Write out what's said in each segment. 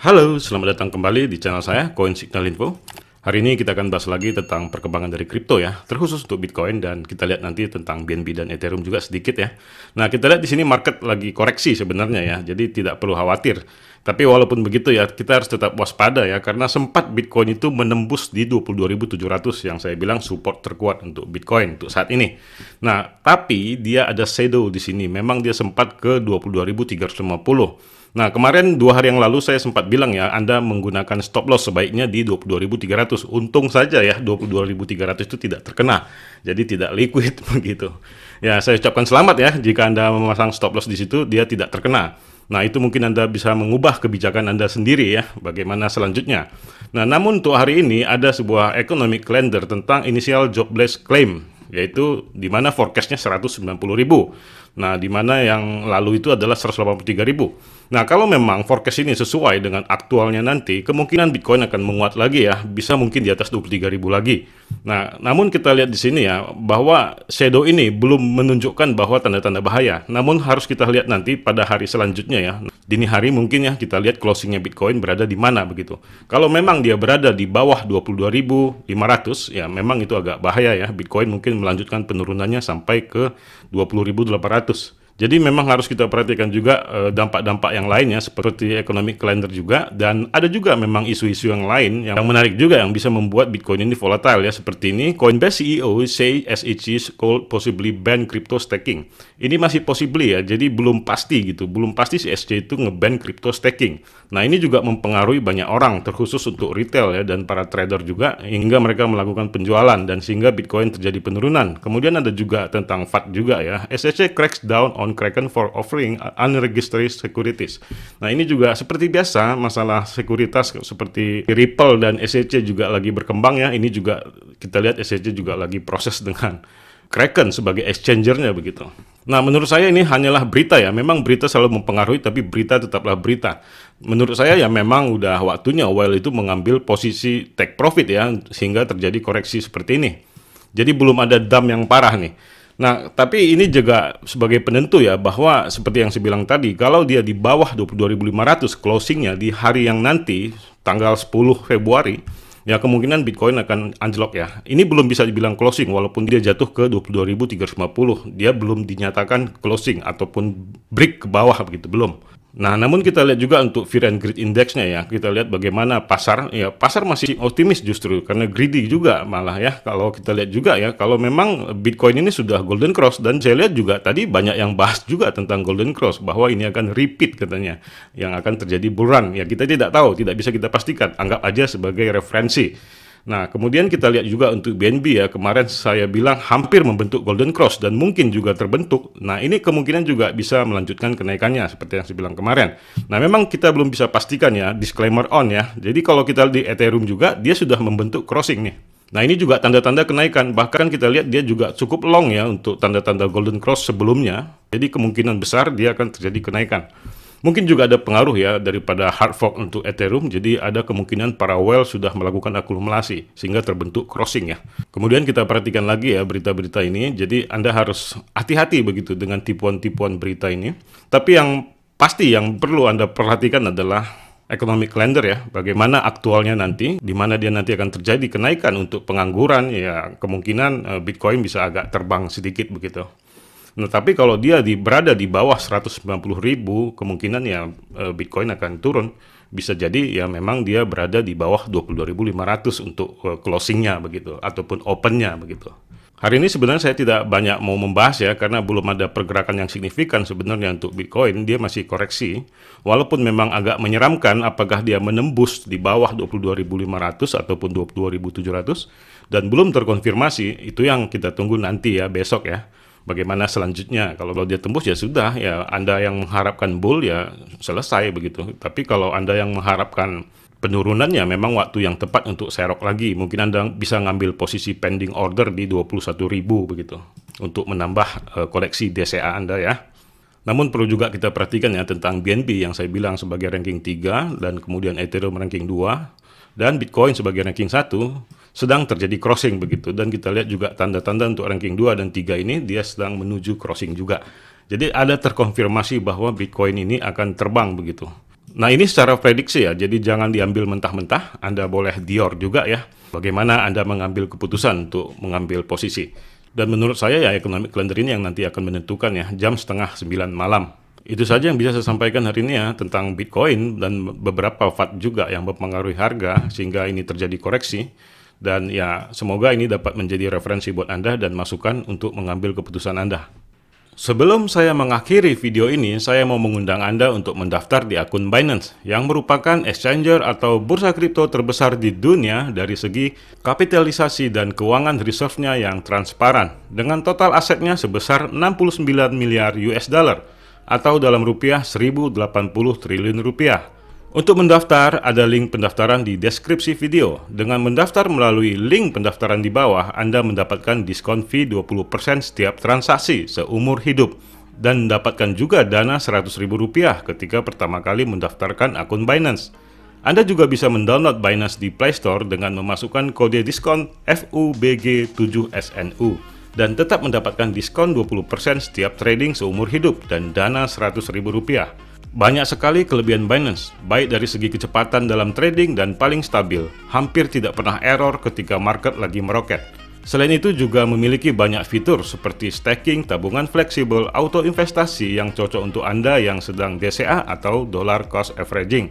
Halo, selamat datang kembali di channel saya, Coin Signal Info. Hari ini kita akan bahas lagi tentang perkembangan dari kripto ya, terkhusus untuk Bitcoin, dan kita lihat nanti tentang BNB dan Ethereum juga sedikit ya. Nah, kita lihat di sini market lagi koreksi sebenarnya ya, jadi tidak perlu khawatir. Tapi walaupun begitu ya, kita harus tetap waspada ya, karena sempat Bitcoin itu menembus di 22.700 yang saya bilang support terkuat untuk Bitcoin untuk saat ini. Nah, tapi dia ada shadow di sini, memang dia sempat ke 22.350. Nah, kemarin 2 hari yang lalu saya sempat bilang ya, Anda menggunakan stop loss sebaiknya di 22.300. Untung saja ya, 22.300 itu tidak terkena. Jadi tidak liquid begitu. Ya, saya ucapkan selamat ya, jika Anda memasang stop loss di situ, dia tidak terkena. Nah, itu mungkin Anda bisa mengubah kebijakan Anda sendiri ya, bagaimana selanjutnya. Nah, namun untuk hari ini ada sebuah economic calendar tentang initial jobless claim, yaitu di mana forecastnya 190.000. Nah, di mana yang lalu itu adalah 183.000. Nah, kalau memang forecast ini sesuai dengan aktualnya nanti, kemungkinan Bitcoin akan menguat lagi ya, bisa mungkin di atas 23.000 lagi. Nah, namun kita lihat di sini ya, bahwa shadow ini belum menunjukkan bahwa tanda-tanda bahaya. Namun harus kita lihat nanti pada hari selanjutnya ya. Dini hari mungkin ya, kita lihat closingnya Bitcoin berada di mana begitu. Kalau memang dia berada di bawah 22.500, ya memang itu agak bahaya ya. Bitcoin mungkin melanjutkan penurunannya sampai ke 20.800. Jadi memang harus kita perhatikan juga dampak-dampak yang lainnya seperti economic calendar juga, dan ada juga memang isu-isu yang lain yang menarik juga yang bisa membuat Bitcoin ini volatile ya, seperti ini. Coinbase CEO say SEC could possibly ban crypto staking. Ini masih possibly ya, jadi belum pasti gitu, belum pasti si SEC itu nge-ban crypto staking. Nah, ini juga mempengaruhi banyak orang, terkhusus untuk retail ya dan para trader juga, hingga mereka melakukan penjualan dan sehingga Bitcoin terjadi penurunan. Kemudian ada juga tentang FAT juga ya, SEC cracks down on Kraken for offering unregistered securities. Nah, ini juga seperti biasa masalah sekuritas seperti Ripple dan SEC juga lagi berkembang ya. Ini juga kita lihat SEC juga lagi proses dengan Kraken sebagai exchanger-nya begitu. Nah, menurut saya ini hanyalah berita ya. Memang berita selalu mempengaruhi, tapi berita tetaplah berita. Menurut saya ya memang udah waktunya Whale itu mengambil posisi take profit ya, sehingga terjadi koreksi seperti ini. Jadi belum ada dump yang parah nih. Nah, tapi ini juga sebagai penentu ya, bahwa seperti yang saya bilang tadi, kalau dia di bawah 22.500 closingnya di hari yang nanti, tanggal 10 Februari, ya kemungkinan Bitcoin akan anjlok ya. Ini belum bisa dibilang closing, walaupun dia jatuh ke 22.350. Dia belum dinyatakan closing ataupun break ke bawah begitu, belum. Nah, namun kita lihat juga untuk Fear and Greed Index-nya ya, kita lihat bagaimana pasar masih optimis justru, karena greedy juga malah ya, kalau kita lihat juga ya, kalau memang Bitcoin ini sudah Golden Cross, dan saya lihat juga tadi banyak yang bahas juga tentang Golden Cross, bahwa ini akan repeat katanya, yang akan terjadi bull run, ya kita tidak tahu, tidak bisa kita pastikan, anggap aja sebagai referensi. Nah, kemudian kita lihat juga untuk BNB ya, kemarin saya bilang hampir membentuk Golden Cross dan mungkin juga terbentuk. Nah, ini kemungkinan juga bisa melanjutkan kenaikannya seperti yang saya bilang kemarin. Nah, memang kita belum bisa pastikan ya, disclaimer on ya. Jadi kalau kita di Ethereum juga, dia sudah membentuk crossing nih. Nah, ini juga tanda-tanda kenaikan, bahkan kita lihat dia juga cukup long ya untuk tanda-tanda Golden Cross sebelumnya. Jadi kemungkinan besar dia akan terjadi kenaikan. Mungkin juga ada pengaruh ya daripada hard fork untuk Ethereum, jadi ada kemungkinan para whale sudah melakukan akumulasi sehingga terbentuk crossing ya. Kemudian kita perhatikan lagi ya berita-berita ini, jadi Anda harus hati-hati begitu dengan tipuan-tipuan berita ini. Tapi yang pasti yang perlu Anda perhatikan adalah economic calendar ya, bagaimana aktualnya nanti, di mana dia nanti akan terjadi kenaikan untuk pengangguran ya, kemungkinan Bitcoin bisa agak terbang sedikit begitu. Nah, tapi kalau dia berada di bawah 190.000, kemungkinan ya Bitcoin akan turun. Bisa jadi ya memang dia berada di bawah 22.500 untuk closingnya begitu, ataupun opennya begitu. Hari ini sebenarnya saya tidak banyak mau membahas ya, karena belum ada pergerakan yang signifikan sebenarnya untuk Bitcoin, dia masih koreksi. Walaupun memang agak menyeramkan apakah dia menembus di bawah 22.500 ataupun 22.700, dan belum terkonfirmasi, itu yang kita tunggu nanti ya, besok ya. Bagaimana selanjutnya? Kalau dia tembus ya sudah ya, Anda yang mengharapkan bull ya selesai begitu. Tapi kalau Anda yang mengharapkan penurunannya, memang waktu yang tepat untuk serok lagi. Mungkin Anda bisa ngambil posisi pending order di 21.000 begitu untuk menambah koleksi DCA Anda ya. Namun perlu juga kita perhatikan ya tentang BNB yang saya bilang sebagai ranking 3, dan kemudian Ethereum ranking 2, dan Bitcoin sebagai ranking 1 sedang terjadi crossing begitu, dan kita lihat juga tanda-tanda untuk ranking 2 dan 3 ini dia sedang menuju crossing juga. Jadi ada terkonfirmasi bahwa Bitcoin ini akan terbang begitu. Nah, ini secara prediksi ya, jadi jangan diambil mentah-mentah. Anda boleh dior juga ya. Bagaimana Anda mengambil keputusan untuk mengambil posisi. Dan menurut saya ya, economic calendar ini yang nanti akan menentukan ya, jam setengah 9 malam. Itu saja yang bisa saya sampaikan hari ini ya, tentang Bitcoin dan beberapa fact juga yang mempengaruhi harga, sehingga ini terjadi koreksi. Dan ya, semoga ini dapat menjadi referensi buat Anda dan masukan untuk mengambil keputusan Anda. Sebelum saya mengakhiri video ini, saya mau mengundang Anda untuk mendaftar di akun Binance, yang merupakan exchanger atau bursa kripto terbesar di dunia dari segi kapitalisasi dan keuangan reserve-nya yang transparan, dengan total asetnya sebesar 69 miliar US dollar, atau dalam rupiah 1080 triliun rupiah. Untuk mendaftar, ada link pendaftaran di deskripsi video. Dengan mendaftar melalui link pendaftaran di bawah, Anda mendapatkan diskon fee 20% setiap transaksi seumur hidup. Dan mendapatkan juga dana Rp100.000 ketika pertama kali mendaftarkan akun Binance. Anda juga bisa mendownload Binance di Play Store dengan memasukkan kode diskon FUBG7SNU. Dan tetap mendapatkan diskon 20% setiap trading seumur hidup dan dana Rp100.000. Banyak sekali kelebihan Binance, baik dari segi kecepatan dalam trading dan paling stabil, hampir tidak pernah error ketika market lagi meroket. Selain itu juga memiliki banyak fitur seperti staking, tabungan fleksibel, auto investasi yang cocok untuk Anda yang sedang DCA atau dollar cost averaging.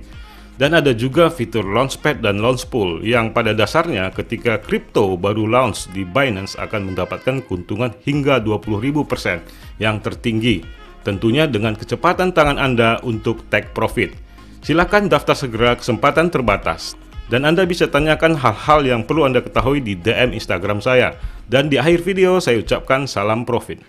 Dan ada juga fitur Launchpad dan Launchpool yang pada dasarnya ketika kripto baru launch di Binance akan mendapatkan keuntungan hingga 20.000% yang tertinggi. Tentunya dengan kecepatan tangan Anda untuk take profit. Silakan daftar segera, kesempatan terbatas. Dan Anda bisa tanyakan hal-hal yang perlu Anda ketahui di DM Instagram saya. Dan di akhir video saya ucapkan salam profit.